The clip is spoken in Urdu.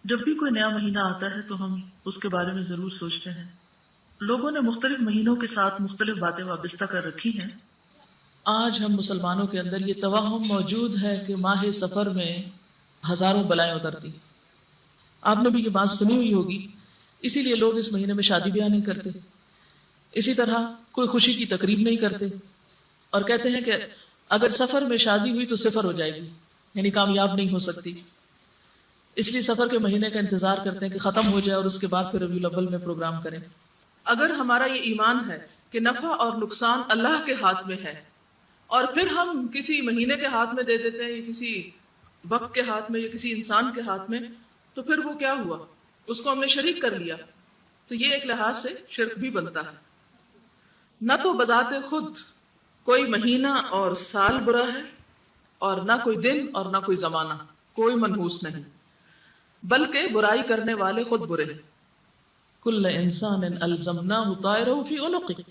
جب بھی کوئی نیا مہینہ آتا ہے تو ہم اس کے بارے میں ضرور سوچتے ہیں. لوگوں نے مختلف مہینوں کے ساتھ مختلف باتیں وابستہ کر رکھی ہیں. آج ہم مسلمانوں کے اندر یہ توہم موجود ہے کہ ماہ سفر میں ہزاروں بلائیں اترتی. آپ نے بھی یہ بات سنی ہوئی ہوگی، اسی لیے لوگ اس مہینے میں شادی بیاہ نہیں کرتے. اسی طرح کوئی خوشی کی تقریب نہیں کرتے اور کہتے ہیں کہ اگر سفر میں شادی ہوئی تو صفر ہو جائے گی، یعنی کامیاب نہیں ہو سکتی. اس لیے سفر کے مہینے کا انتظار کرتے ہیں کہ ختم ہو جائے اور اس کے بعد پھر ربیع الاول میں پروگرام کریں. اگر ہمارا یہ ایمان ہے کہ نفع اور نقصان اللہ کے ہاتھ میں ہے اور پھر ہم کسی مہینے کے ہاتھ میں دے دیتے ہیں یا کسی وقت کے ہاتھ میں یا کسی انسان کے ہاتھ میں، تو پھر وہ کیا ہوا؟ اس کو ہم نے شریک کر لیا. تو یہ ایک لحاظ سے شرک بھی بنتا ہے. نہ تو بذات خود کوئی مہینہ اور سال برا ہے اور نہ کوئی دن اور نہ کوئی زمانہ، کوئی منحوس نہیں، بلکہ برائی کرنے والے خود برے ہیں. کل انسان الزمناہ طائرہ فی عنقہ،